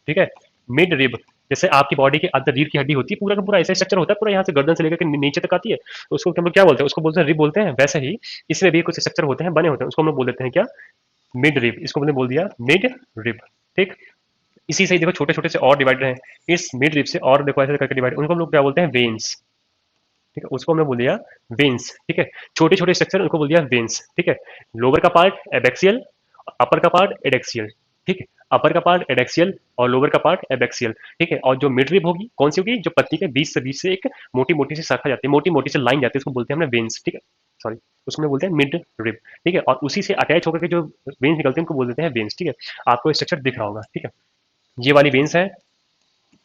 ठीक है, मिड रिब, जैसे आपकी बॉडी के अंदर रीढ़ की हड्डी होती है, पूरा का पूरा ऐसा स्ट्रक्चर होता है, पूरा यहाँ से गर्दन से लेकर के नीचे तक आती है, तो उसको हम लोग क्या बोलते हैं, उसको बोलते हैं रिब बोलते हैं। वैसे ही इसमें भी कुछ स्ट्रक्चर होते हैं, बने होते हैं, उसको हम लोग बोल देते हैं क्या, मिड रिब। इसको हमने बोल दिया मिड रिब। ठीक, इसी से ही देखो छोटे छोटे से और डिवाइडर हैं, इस मिड रिब से और देखो ऐसे करके डिवाइड, उनको हम लोग क्या बोलते हैं, वेन्स। ठीक है, उसको हमने बोल दिया वेन्स। ठीक है, छोटे छोटे स्ट्रक्चर उनको बोल दिया वेन्स। ठीक है, लोअर का पार्ट एबैक्सियल, अपर का पार्ट एडेक्सियल। ठीक है, अपर का पार्ट एडेक्सियल और लोअर का पार्ट एबैक्सियल। ठीक है, और जो मिड रिब होगी कौन सी होगी, जो पत्ती के बीच से एक मोटी मोटी सी शाखा जाती है, मोटी मोटी सी लाइन जाती है, उसको बोलते हैं हमने वेन्स। ठीक है, सॉरी, उसको हमने बोलते हैं मिड रिब। ठीक है, और उसी से अटैच होकर के जो वेन्स निकलते हैं उनको बोल देते हैं वेन्स। ठीक है, आपको स्ट्रक्चर दिख रहा होगा। ठीक है, ये वाली वेन्स है,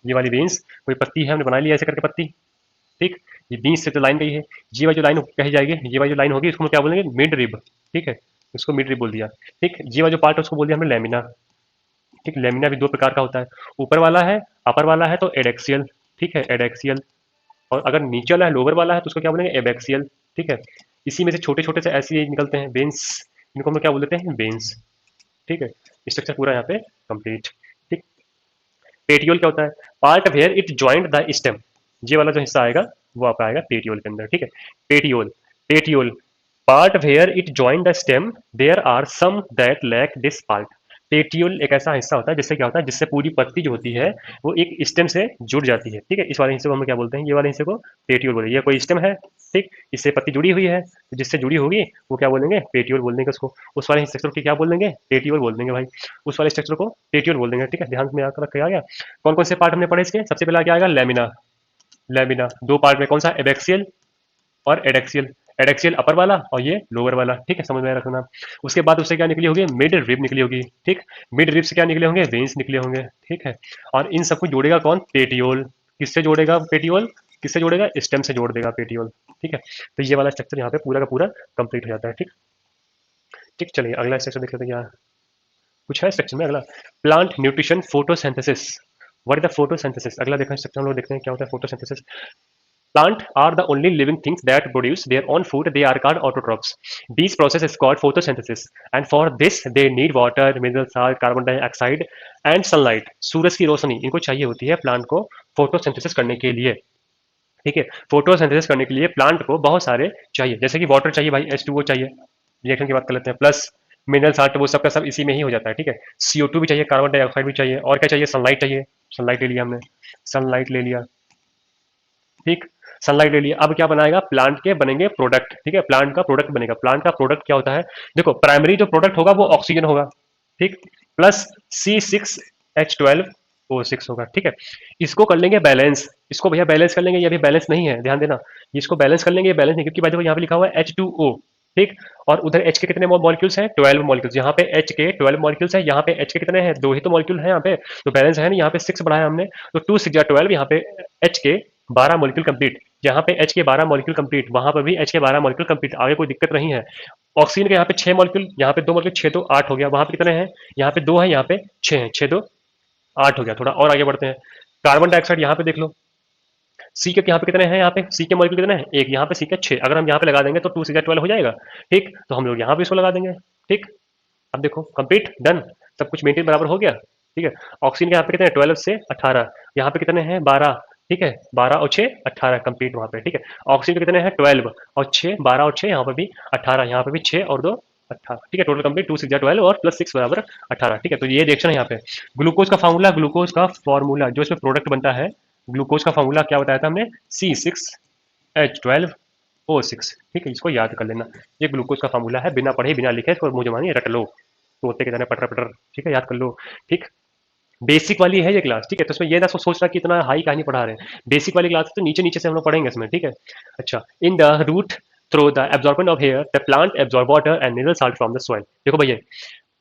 ये वाली वेन्स, कोई पत्ती है, हमने बना लिया ऐसे करके पत्ती। ठीक, ये बीच से तो लाइन गई है, ये वाली जो लाइन कही जाएगी, ये वाली जो लाइन होगी इसको हम क्या बोलेंगे, मिड रिब। ठीक है, इसको मिड रिब बोल दिया। ठीक, ये वाला जो पार्ट है उसको बोल दिया हमने लेमिना। ठीक, लेमिना भी दो प्रकार का होता है, ऊपर वाला है, अपर वाला है तो एडेक्सियल। ठीक है, एडेक्सियल, और अगर नीचे वाला है, लोअर वाला है, तो उसको क्या बोलेंगे, एबैक्सियल। ठीक है, इसी में से छोटे छोटे से ऐसे निकलते हैं वेन्स, इनको हम लोग क्या बोल देते हैं, वेन्स। ठीक है, स्ट्रक्चर पूरा यहाँ पे कंप्लीट। ठीक, पेटियोल क्या होता है, part where it joint the stem. ये वाला जो हिस्सा आएगा वो आपका आएगा पेटियोल के अंदर। ठीक है, petiole, petiole, part where it join the stem, there are some that lack this part. Petiole एक ऐसा हिस्सा होता है जिससे क्या होता है, जिससे पूरी पत्ती जो होती है वो एक स्टेम से जुड़ जाती है। ठीक है, इस वाले हिस्से को हम क्या बोलते हैं, ये वाले हिस्से को पेटियोल बोलेंगे। ये कोई स्टेम है, ठीक, इससे पत्ती जुड़ी हुई है, तो जिससे जुड़ी होगी वो क्या बोलेंगे, पेटियोल बोल देंगे उसको। उस वाले स्ट्रक्चर को क्या बोल देंगे, पेटियोल बोल देंगे भाई, उस वाले स्ट्रक्चर को पेटियोल बोल देंगे। ठीक है, ध्यान में आकर रखा गया। कौन कौन से पार्ट हमने पढ़े इसके, सबसे पहले क्या आएगा, लेमिना। लेमिना दो पार्ट में, कौन सा, एबैक्सियल और एडेक्सियल। एडेक्सियल अपर वाला और ये लोअर वाला। ठीक है, समझ में रखना। उसके बाद उससे क्या निकली होगी, मिड रिब निकली होगी। ठीक, मिड रिब से क्या निकले होंगे, वेन्स निकले होंगे। ठीक है, और इन सबको जोड़ेगा कौन, पेटियोल। किससे जोड़ेगा पेटियोल, किससे जोड़ेगा, स्टेम से जोड़ देगा पेटियोल। ठीक है, तो ये वाला स्ट्रक्चर यहाँ पे पूरा का पूरा कंप्लीट हो जाता है। ठीक, ठीक, चलिए अगला स्ट्रक्चर देख लेते हैं क्या कुछ है स्ट्रक्चर में। अगला, plant nutrition photosynthesis. What is the photosynthesis, अगला देखा स्ट्रक्चर हम लोग देखते हैं क्या होता है photosynthesis. Plants are the only living things that produce their own food. They are called autotrophs. These process is called photosynthesis, and for this they need water, mineral salt, carbon dioxide, and sunlight. सूरज की रोशनी इनको चाहिए होती है plant को photosynthesis करने के लिए। ठीक है, फोटोसिंथेसिस करने के लिए प्लांट को बहुत सारे चाहिए, जैसे कि वाटर चाहिए भाई, H2O चाहिए, रिएक्शन की बात कर लेते हैं, प्लस मिनरल साल्ट, वो सब का सब इसी में ही हो जाता है। ठीक है, CO2 भी चाहिए, कार्बन डाइऑक्साइड भी चाहिए, और क्या चाहिए, सनलाइट चाहिए। सनलाइट ले लिया हमने, सनलाइट ले लिया। ठीक, सनलाइट ले लिया। अब क्या बनाएगा, प्लांट के बनेंगे प्रोडक्ट। ठीक है, प्लांट का प्रोडक्ट बनेगा। प्लांट का प्रोडक्ट क्या होता है, देखो प्राइमरी जो प्रोडक्ट होगा वो ऑक्सीजन होगा। ठीक, प्लस C6H12O6 होगा। ठीक है, इसको कर लेंगे बैलेंस, इसको भैया बैलेंस कर लेंगे, ये अभी बैलेंस नहीं है, ध्यान देना, इसको बैलेंस कर लेंगे, ये बैलेंस नहीं, क्योंकि भाई यहाँ पे लिखा हुआ है H2O। ठीक, और उधर H के कितने मॉलिक्यूल्स हैं, 12 मॉलिक्यूल्स। यहाँ पे H के 12 मॉलिक्यूल्स है, यहाँ पे H के कितने हैं, दो ही तो मॉलिक्यूल है यहाँ पे, तो बैलेंस है नहीं, यहाँ पे 6 बढ़ाया हमने, तो 2 6 12, यहाँ पे H के 12 मॉलिक्यूल कंप्लीट, यहाँ पे H के 12 मॉलिक्यूल कंप्लीट, वहां पर भी H के 12 मॉलिक्यूल कंप्लीट, आगे कोई दिक्कत नहीं है। ऑक्सीजन के यहाँ पे 6 मॉलिक्यूल, यहाँ पे 2 मॉलिक्यूल, 6 तो 8 हो गया, वहां पे कितने हैं, यहाँ पे 2 है, यहाँ पे 6 है, 6 2 8 हो गया। थोड़ा और आगे बढ़ते हैं, कार्बन डाइऑक्साइड यहाँ पे देख लो, सी के यहाँ पे कितने हैं, यहाँ पे सी के मॉलिक्यूल कितने हैं, एक, यहाँ पे सी के 6, अगर हम यहाँ पे लगा देंगे तो 2 6 12 हो जाएगा। ठीक, तो हम लोग यहाँ पे इसको लगा देंगे। ठीक, अब देखो कंप्लीट डन, सब कुछ मेंटेन बराबर हो गया। ठीक है, ऑक्सीजन के यहाँ पे कितने हैं, 12 से 18, यहाँ पे कितने हैं, 12। ठीक है, 12 और 6 18 कंप्लीट वहाँ पे। ठीक है, ऑक्सीजन के कितने हैं, 12 और 6, 12 और 6, यहाँ पर भी 18, यहाँ पे भी 6 और 2 18। ठीक है, टोटल कंप्लीट 2 6 12 और प्लस 6 बराबर 18। ठीक है, तो ये रिएक्शन है यहाँ पे। ग्लूकोज का फार्मूला, ग्लूकोज का फार्मूला जो इसमें प्रोडक्ट बनता है, ग्लूकोज का फार्मूला क्या बताया था हमने, C6H12O6। ठीक है, इसको याद कर लेना, ये ग्लूकोज का फार्मूला है, बिना पढ़े बिना लिखे इसको मुझे मानिए रट लो, तोते की तरह पटर पटर। ठीक है, याद कर लो। ठीक, बेसिक वाली है ये क्लास, ठीक है, तो इसमें ये ना सोचना कि इतना हाई कहानी पढ़ा रहे हैं, बेसिक वाली क्लास है तो नीचे नीचे से हम लोग पढ़ेंगे इसमें, ठीक है। अच्छा, in the root through the absorbent of hair the plant absorb water and mineral salt from the soil. देखो भैया,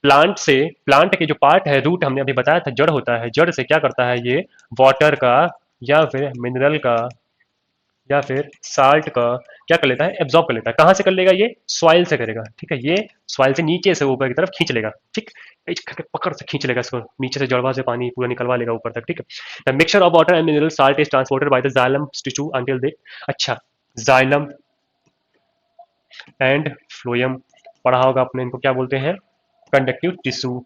प्लांट से, प्लांट के जो पार्ट है, रूट हमने अभी बताया था, जड़ होता है, जड़ से क्या करता है ये, वाटर का या फिर मिनरल का या फिर साल्ट का क्या कर लेता है, एब्जॉर्ब कर लेता है। कहाँ से कर लेगा ये, सॉइल से करेगा, ठीक है, ये सॉइल से नीचे से ऊपर की तरफ खींच लेगा, ठीक, पकड़ से खींच लेगा इसको नीचे से, जड़वा से पानी पूरा निकलवा लेगा ऊपर तक, ठीक है। The mixture of water and mineral salt is transported by the xylem tissue until they, अच्छा, जाइलम एंड फ्लोएम पढ़ा होगा आपने, इनको क्या बोलते हैं, कंडक्टिव टिश्यू,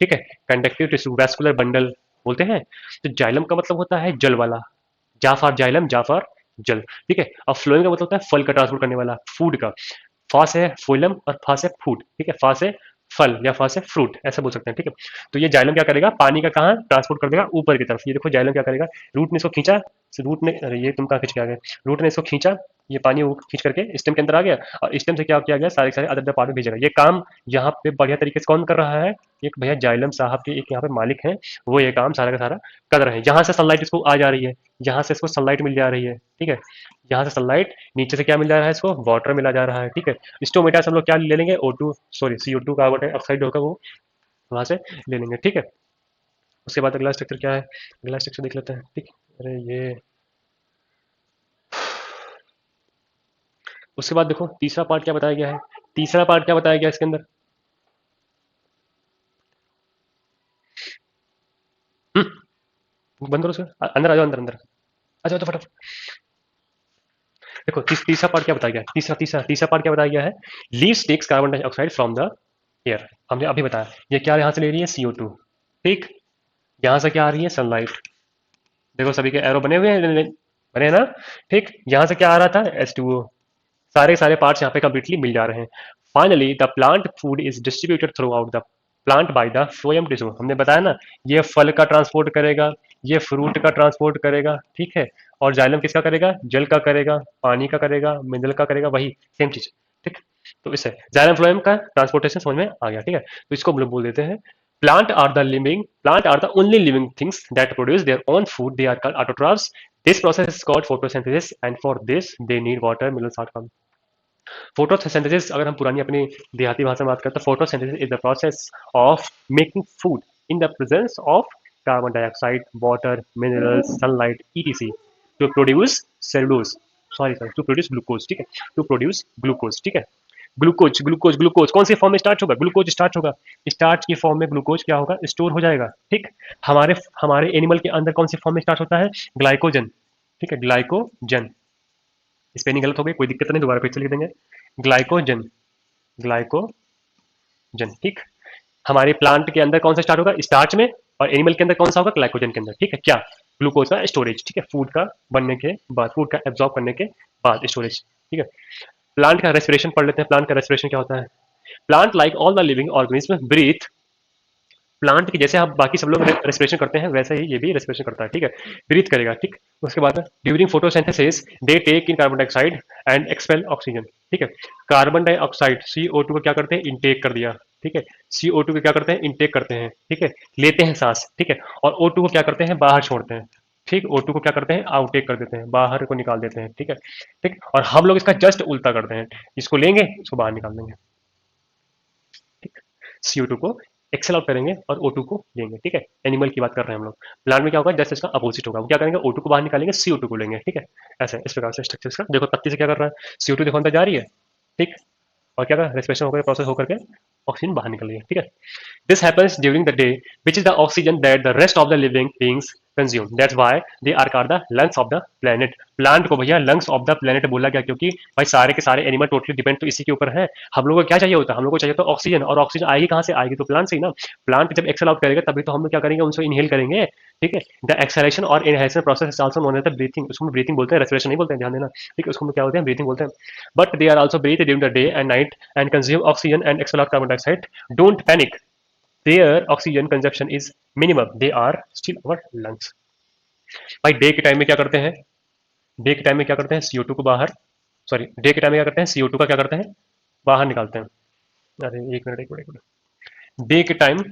ठीक है, कंडक्टिव टिश्यू, वैस्कुलर बंडल बोलते हैं। तो जाइलम का मतलब होता है जल वाला, जाफार जाइलम, जाफार जल, ठीक है। अब फ्लोएम का मतलब होता है फल का ट्रांसपोर्ट करने वाला, फूड का, फा से फोइलम और फा से फूड, ठीक है, फा से फल या फा से फ्रूट ऐसा बोल सकते हैं, ठीक है। तो ये जाइलम क्या करेगा, पानी का कहाँ ट्रांसपोर्ट कर देगा, ऊपर की तरफ। ये देखो जाइलम क्या करेगा, रूट ने इसको खींचा, रूट ने, अरे ये तुम कहाँ खींच के आ गए, रूट ने इसको खींचा, ये पानी वो खींच करके स्टेम के अंदर आ गया, और स्टेम से क्या किया गया, सारे सारे अदर अदर पार्ट में भेजेगा। ये काम यहाँ पे बढ़िया तरीके से कौन कर रहा है, एक भैया जाइलम साहब के एक यहाँ पे मालिक हैं, वो ये काम सारा का सारा कर रहे हैं। यहाँ से सनलाइट इसको आ जा रही है, यहाँ से इसको सनलाइट मिल जा रही है, ठीक है, यहाँ से सनलाइट, नीचे से क्या मिल जा रहा है इसको, वाटर मिला जा रहा है, ठीक है। स्टोमेटा से हम लोग क्या ले लेंगे, O2, sorry CO2 carbon dioxide होगा वो, वहां से ले लेंगे, ठीक है। उसके बाद अगला स्ट्रक्चर क्या है, अगला स्ट्रक्चर देख लेते हैं, ठीक। अरे ये, उसके बाद देखो तीसरा पार्ट क्या बताया गया है, तीसरा पार्ट क्या बताया गया इसके अंदर, बंद करो उसको, अंदर आ जाओ, अंदर अंदर आ जाओ तो फटाफट। देखो तीसरा पार्ट क्या बताया गया है? तीसरा पार्ट क्या बताया गया है, leaves takes carbon dioxide from the air, हमने अभी बताया, ये क्या यहाँ से ले रही है, CO2, ठीक, यहाँ से क्या आ रही है, सनलाइट, देखो सभी के एरो बने हुए हैं, बने हैं ना, ठीक, यहाँ से क्या आ रहा था, H2O, सारे सारे पार्ट्स यहाँ पे कंप्लीटली मिल जा रहे हैं। Finally the plant food is distributed through out the plant by the phloem tissue, हमने बताया ना, ये फल का ट्रांसपोर्ट करेगा, ये फ्रूट का ट्रांसपोर्ट करेगा, ठीक है, और जाइलम किसका करेगा, जल का करेगा, पानी का करेगा, मिनरल का करेगा, वही सेम चीज, ठीक। तो इससे जाइलम फ्लोएम का ट्रांसपोर्टेशन समझ में आ गया, ठीक है। तो इसको हम लोग बोल देते हैं, plant are the only living things that produce their own food, they are called autotrophs, this process is called photosynthesis and for this they need water, mineral salt. Photosynthesis अगर हम पुरानी अपनी देहाती भाषा में बात करें तो photosynthesis is the process of making food in the presence of carbon dioxide, water, minerals, sunlight, ETC, to produce cellulose, sorry sir, to produce glucose, ठीक है, टू प्रोड्यूस ग्लूकोज, ठीक है। ग्लूकोज कौन सी फॉर्म में स्टार्ट होगा, glucose starch होगा, starch की फॉर्म में ग्लूकोज क्या होगा, स्टोर हो जाएगा, ठीक। हमारे हमारे एनिमल के अंदर कौन सी फॉर्म में स्टार्ट होता है, ग्लाइकोजन, ठीक है, ग्लाइकोजन, स्पेलिंग गलत हो गई, कोई दिक्कत नहीं, दोबारा फिर से लिख देंगे, ग्लाइकोजन, ग्लाइकोजन, ठीक। हमारे प्लांट के अंदर कौन सा स्टार्ट होगा, स्टार्च में, और एनिमल के अंदर कौन सा होगा, ग्लाइकोजन के अंदर, ठीक है, क्या, ग्लूकोज का स्टोरेज, ठीक है, फूड का बनने के बाद, फूड का एब्जॉर्ब करने के बाद स्टोरेज, ठीक है। प्लांट का रेस्पिरेशन पढ़ लेते हैं, प्लांट का रेस्पिरेशन क्या होता है, plant like all the living organism breathe, plant की जैसे हम बाकी सब लोग रेस्पिरेशन करते हैं वैसे ही ये भी रेस्पिरेशन करता है, ठीक है, ब्रीथ करेगा, ठीक। उसके बाद during photosynthesis they take in carbon dioxide and expel oxygen, ठीक है। कार्बन डाइऑक्साइड CO2 को क्या करते हैं, इनटेक कर दिया, ठीक है, CO2 को क्या करते हैं, इनटेक करते हैं, ठीक है, लेते हैं सांस, ठीक है, और O2 को क्या करते हैं, बाहर छोड़ते हैं, ठीक, O2 को क्या करते हैं, आउटेक कर देते हैं, बाहर को निकाल देते हैं, ठीक है, ठीक। और हम लोग इसका जस्ट उल्टा करते हैं, इसको लेंगे, इसको बाहर निकाल देंगे, ठीक, CO2 को एक्सेल आउट करेंगे और O2 को लेंगे, ठीक है, एनिमल की बात कर रहे हैं हम लोग। प्लांट में क्या होगा, जस्ट इसका अपोजिट होगा, वो क्या करेंगे, O2 को बाहर निकालेंगे, CO2 को लेंगे, ठीक है, ऐसे इस प्रकार से स्ट्रक्चर का। देखो पत्ती से क्या कर रहा है, CO2 देखो अंदर जा रही है, ठीक, और क्या कर रेस्पिरेशन होकर प्रोसेस होकर के ऑक्सीजन बाहर निकल रही है, ठीक है। This happens during the day, which is the oxygen that the rest of the living beings consume. That's why they are called the lungs of the planet. Plant को भैया lungs of the planet बोला गया क्योंकि भाई सारे के सारे animal totally depend तो इसी के ऊपर है। हम लोगों को क्या चाहिए होता है, हम लोगों को चाहिए तो ऑक्सीजन, और ऑक्सीजन आएगी कहाँ से, आएगी तो प्लांट से ही ना। प्लांट जब एक्सेल आउट करेगा तभी तो हम लोग क्या करेंगे, उनसे इनहेल करेंगे, ठीक है। द एक्सेलेशन और inhalation process is also known as the breathing, उसको ब्रीथिंग बोलते हैं, रेस्पिरेशन नहीं बोलते हैं, ध्यान देना, ठीक है, उसको क्या बोलते हैं, ब्रीथिंग बोलते हैं। But they are also breathe during the day and night and consume oxygen and expel out carbon dioxide. Don't panic, their oxygen consumption is minimum, they are still our lungs। भाई day के time में क्या करते हैं, day के time में क्या करते हैं, CO2 को बाहर, सॉरी डे के टाइम में क्या करते हैं, CO2 का क्या करते हैं, बाहर निकालते हैं। अरे एक मिनट, डे के टाइम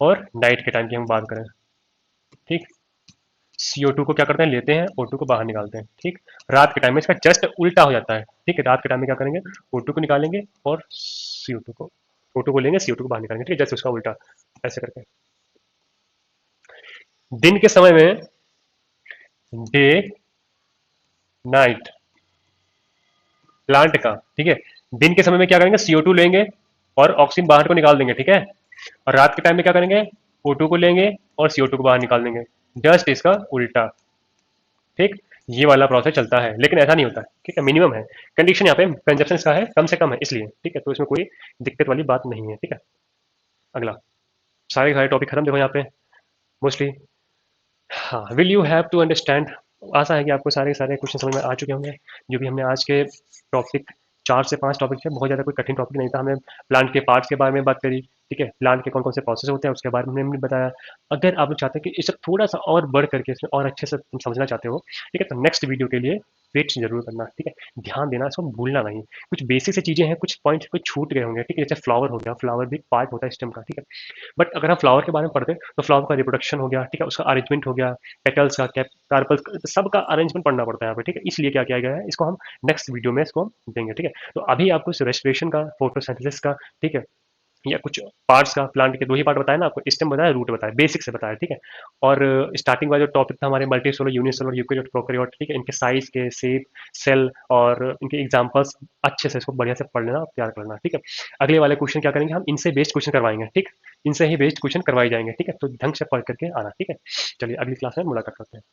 और नाइट के टाइम की हम बात करें, ठीक। CO2 को क्या करते हैं, लेते हैं, O2 को बाहर निकालते हैं। ठीक। रात के टाइम में इसका जस्ट उल्टा हो जाता है। ठीक है, रात के टाइम में क्या करेंगे, O2 को निकालेंगे और CO2 को, O2 को लेंगे, CO2 को बाहर निकालेंगे। ठीक है, जस्ट उसका उल्टा ऐसे करके। दिन के समय में डे नाइट प्लांट का, ठीक है, दिन के समय में क्या करेंगे, CO2 लेंगे और ऑक्सीजन बाहर को निकाल देंगे। ठीक है, और रात के टाइम में क्या करेंगे, O2 को लेंगे और CO2 को बाहर निकाल देंगे। जस्ट इसका उल्टा। ठीक। ये वाला प्रोसेस चलता है, लेकिन ऐसा नहीं होता है। ठीक है, मिनिमम है कंडीशन यहाँ पे, कंजप्शन का है, कम से कम है इसलिए। ठीक है, तो इसमें कोई दिक्कत वाली बात नहीं है। ठीक है, अगला, सारे सारे टॉपिक खत्म देखो यहाँ पे मोस्टली। हाँ, will you have to understand. आशा है कि आपको सारे सारे क्वेश्चन समझ में आ चुके होंगे। जो भी हमने आज के टॉपिक, 4 से 5 टॉपिक थे, बहुत ज़्यादा कोई कठिन टॉपिक नहीं था। हमने प्लांट के पार्ट्स के बारे में बात करी। ठीक है, प्लांट के कौन कौन से प्रोसेस होते हैं उसके बारे में हमने बताया। अगर आप लोग चाहते हैं कि इसे थोड़ा सा और बढ़ करके इसमें और अच्छे से तुम समझना चाहते हो, ठीक है, तो नेक्स्ट वीडियो के लिए वेट जरूर करना। ठीक है, ध्यान देना, इसको भूलना नहीं। कुछ बेसिक से चीज़ें हैं, कुछ पॉइंट कुछ छूट गए होंगे। ठीक है, जैसे फ्लावर हो गया, फ्लावर भी पार्ट होता है स्टेम का। ठीक है, बट अगर हम फ्लावर के बारे में पढ़ते हैं तो फ्लावर का रिप्रोडक्शन हो गया। ठीक है, उसका अरेंजमेंट हो गया, पेटल्स का, कैप, कार्पल्स, सबका अरेंजमेंट पढ़ना पड़ता है यहाँ पे। ठीक है, इसलिए क्या किया गया है, इसको हम नेक्स्ट वीडियो में इसको हम देंगे। ठीक है, तो अभी आपको रेस्पिरेशन का, फोटोसिंथेसिस का, ठीक है, या कुछ पार्ट्स का, प्लांट के 2 ही पार्ट बताया ना आपको, स्टेम बताया, रूट बताया, बेसिक से बताया। ठीक है, और स्टार्टिंग वाला जो टॉपिक था हमारे मल्टीसेलुलर, यूनिसेलुलर, यूकेरियोट, प्रोकैरियोट, ठीक है, इनके साइज के, शेप, सेल और इनके एग्जांपल्स अच्छे से इसको बढ़िया से पढ़ लेना और तैयार कर लेना। ठीक है, अगले वाले क्वेश्चन क्या करेंगे, हम इनसे बेस्ड क्वेश्चन करवाएंगे। ठीक, इनसे ही बेस्ड क्वेश्चन करवाए जाएंगे। ठीक है, तो ढंग से पढ़ करके आना। ठीक है, चलिए अगली क्लास में मुलाकात करते हैं।